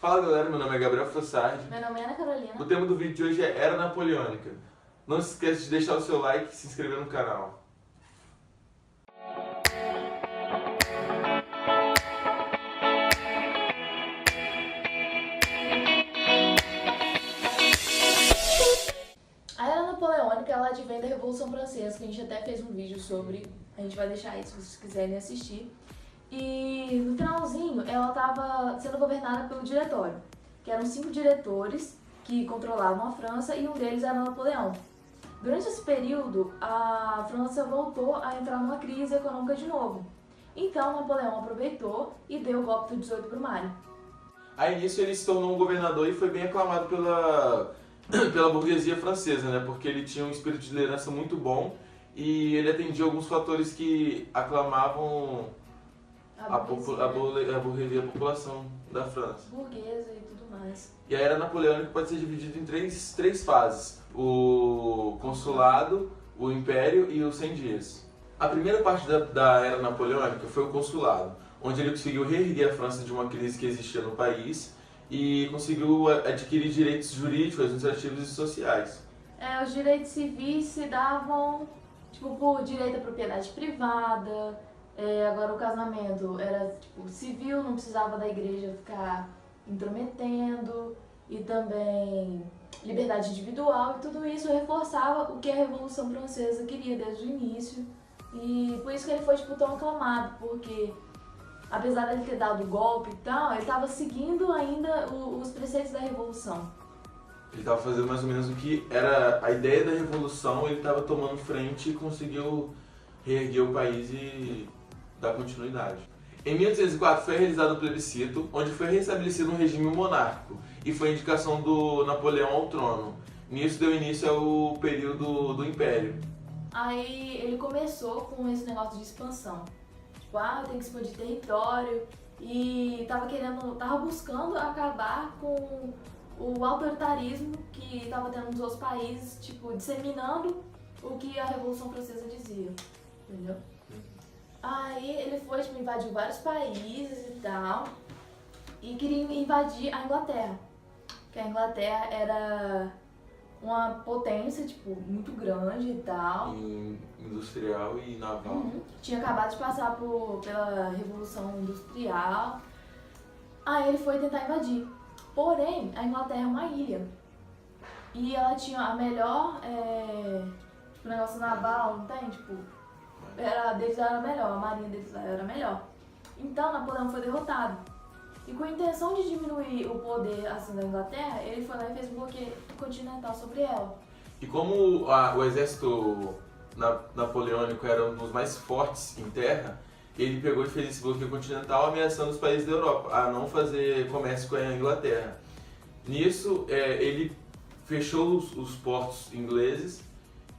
Fala galera, meu nome é Gabriel Fossardi. Meu nome é Ana Carolina. O tema do vídeo de hoje é Era Napoleônica. Não se esqueça de deixar o seu like e se inscrever no canal. A Era Napoleônica, ela advém da Revolução Francesa, que a gente até fez um vídeo sobre. A gente vai deixar aí se vocês quiserem assistir. E no finalzinho, ela estava sendo governada pelo Diretório, que eram 5 diretores que controlavam a França e um deles era Napoleão. Durante esse período, a França voltou a entrar numa crise econômica de novo. Então, Napoleão aproveitou e deu o golpe do 18 Brumário. Aí nisso ele se tornou um governador e foi bem aclamado pela burguesia francesa, né? Porque ele tinha um espírito de liderança muito bom e ele atendia alguns fatores que aclamavam a burguesia, a população da França. Burguesa e tudo mais. E a Era Napoleônica pode ser dividida em três fases: o consulado, o império e os 100 dias. A primeira parte da Era Napoleônica foi o consulado, onde ele conseguiu reerguer a França de uma crise que existia no país e conseguiu adquirir direitos jurídicos, administrativos e sociais. Os direitos civis se davam, tipo, por direito à propriedade privada. Agora o casamento era tipo civil, não precisava da igreja ficar intrometendo, e também liberdade individual, e tudo isso reforçava o que a Revolução Francesa queria desde o início. E por isso que ele foi tipo tão aclamado, porque apesar dele ter dado o golpe e tal, ele estava seguindo ainda os preceitos da Revolução. Ele estava fazendo mais ou menos o que era a ideia da Revolução, ele estava tomando frente e conseguiu reerguer o país e dar continuidade. Em 1804 foi realizado um plebiscito, onde foi restabelecido um regime monárquico e foi a indicação do Napoleão ao trono. Nisso deu início ao período do Império. Aí ele começou com esse negócio de expansão. Tipo, tem que expandir território, e tava buscando acabar com o autoritarismo que tava tendo nos outros países, tipo, disseminando o que a Revolução Francesa dizia, entendeu? Aí ele foi, tipo, invadiu vários países e tal, e queria invadir a Inglaterra, que a Inglaterra era uma potência, tipo, muito grande e tal. Industrial e naval. Tinha acabado de passar pela Revolução Industrial. Aí ele foi tentar invadir. Porém, a Inglaterra é uma ilha. E ela tinha a melhor, tipo, negócio naval, não tem? Tipo, deles era melhor, a marinha deles era melhor. Então, Napoleão foi derrotado. E com a intenção de diminuir o poder assim da Inglaterra, ele foi lá e fez um bloqueio continental sobre ela. E como o exército napoleônico era um dos mais fortes em terra, ele pegou e fez esse bloqueio continental, ameaçando os países da Europa a não fazer comércio com a Inglaterra. Nisso, ele fechou os portos ingleses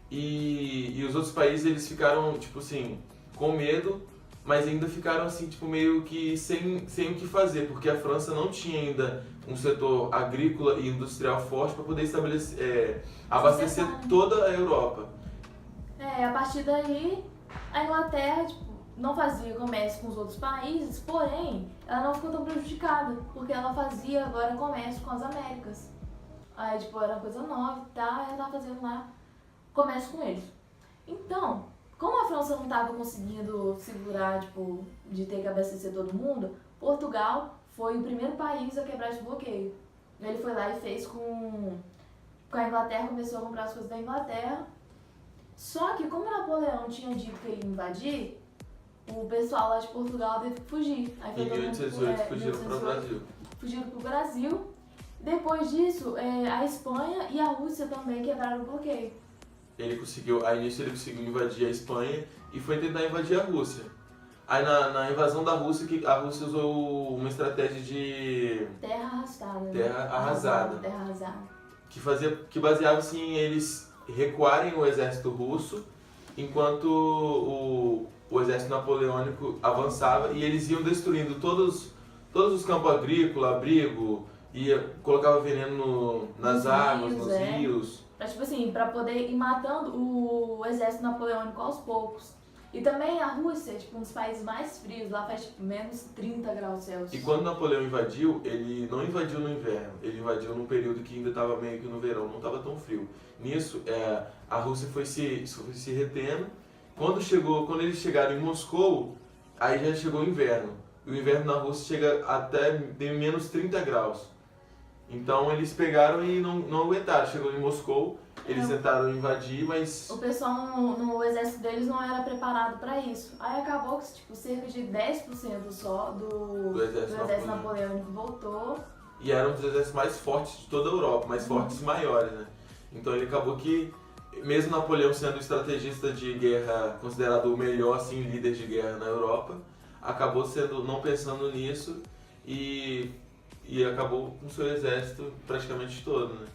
e os outros países eles ficaram, tipo assim, com medo, mas ainda ficaram assim, tipo, meio que sem o que fazer, porque a França não tinha ainda um setor agrícola e industrial forte para poder abastecer toda a Europa. A partir daí, a Inglaterra, tipo, não fazia comércio com os outros países, porém, ela não ficou tão prejudicada, porque ela fazia agora comércio com as Américas. Aí, tipo, era uma coisa nova e tal, ela tava fazendo lá comércio com eles. Então, como a França não estava conseguindo segurar, tipo, de ter que abastecer todo mundo, Portugal foi o primeiro país a quebrar esse bloqueio. Ele foi lá e fez com a Inglaterra, começou a comprar as coisas da Inglaterra. Só que como Napoleão tinha dito que ele ia invadir, o pessoal lá de Portugal teve que fugir. Aí em 1818 fugiram para o Brasil. Fugiram para o Brasil. Depois disso, a Espanha e a Rússia também quebraram o bloqueio. Aí nisso ele conseguiu invadir a Espanha e foi tentar invadir a Rússia. Aí na invasão da Rússia, a Rússia usou uma estratégia de terra arrastada. Terra arrasada. Terra arrasada. Que baseava-se em eles recuarem o exército russo, enquanto o exército napoleônico avançava, e eles iam destruindo todos os campos agrícolas, abrigo, e colocava veneno nas águas, nos rios. Tipo assim, pra poder ir matando o exército napoleônico aos poucos. E também a Rússia é tipo um dos países mais frios, lá faz tipo menos 30 graus Celsius. E quando Napoleão invadiu, ele não invadiu no inverno, ele invadiu num período que ainda estava meio que no verão, não estava tão frio. Nisso, a Rússia foi se retendo. Quando eles chegaram em Moscou, aí já chegou o inverno. E o inverno na Rússia chega até menos 30 graus. Então eles pegaram e não aguentaram. Chegou em Moscou, eles tentaram invadir, mas... O pessoal no exército deles não era preparado para isso. Aí acabou que tipo, cerca de 10% só do exército napoleônico voltou. E era um dos exércitos mais fortes de toda a Europa, mais fortes e maiores, né? Então ele acabou que, mesmo Napoleão sendo estrategista de guerra, considerado o melhor assim, líder de guerra na Europa, acabou não pensando nisso e acabou com seu exército praticamente todo, né?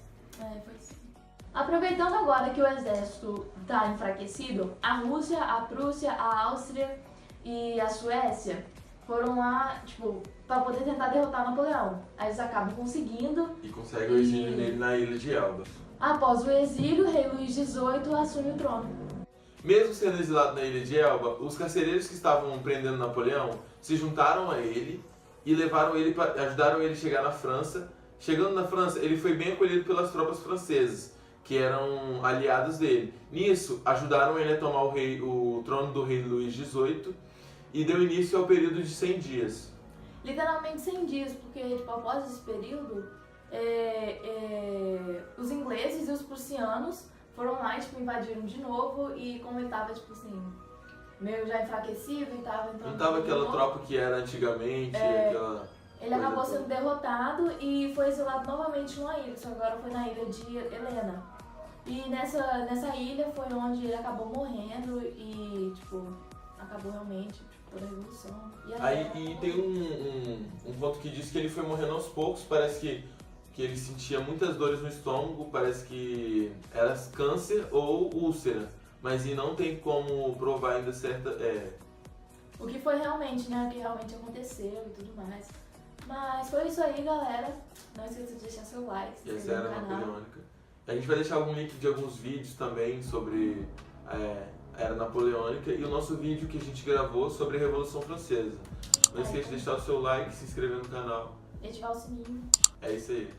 Foi sim. Aproveitando agora que o exército está enfraquecido, a Rússia, a Prússia, a Áustria e a Suécia foram lá, tipo, para poder tentar derrotar Napoleão. Aí eles acabam conseguindo. E conseguem o exílio dele na ilha de Elba. Após o exílio, o rei Luís XVIII assume o trono. Mesmo sendo exilado na ilha de Elba, os carcereiros que estavam prendendo Napoleão se juntaram a ele e ajudaram ele a chegar na França. Chegando na França, ele foi bem acolhido pelas tropas francesas, que eram aliados dele. Nisso, ajudaram ele a tomar o trono do rei Luís XVIII e deu início ao período de 100 dias. Literalmente 100 dias, porque tipo, após esse período, os ingleses e os prussianos foram lá e tipo, invadiram de novo, e como ele tava tipo assim, meio já enfraquecido e tava entrando... Não tava aquela tropa que era antigamente, Ele acabou sendo derrotado e foi exilado novamente numa ilha, só agora foi na ilha de Helena. E nessa ilha foi onde ele acabou morrendo e, tipo, acabou realmente tipo, toda a revolução. E tem um ponto que diz que ele foi morrendo aos poucos, parece que ele sentia muitas dores no estômago, parece que era câncer ou úlcera, mas e não tem como provar ainda o que foi realmente, né, o que realmente aconteceu e tudo mais. Mas foi isso aí, galera. Não esqueça de deixar seu like, se inscrever no canal. Napoleônica. A gente vai deixar algum link de alguns vídeos também sobre a Era Napoleônica e o nosso vídeo que a gente gravou sobre a Revolução Francesa. Não esqueça de deixar o seu like, se inscrever no canal. E ativar o sininho. É isso aí.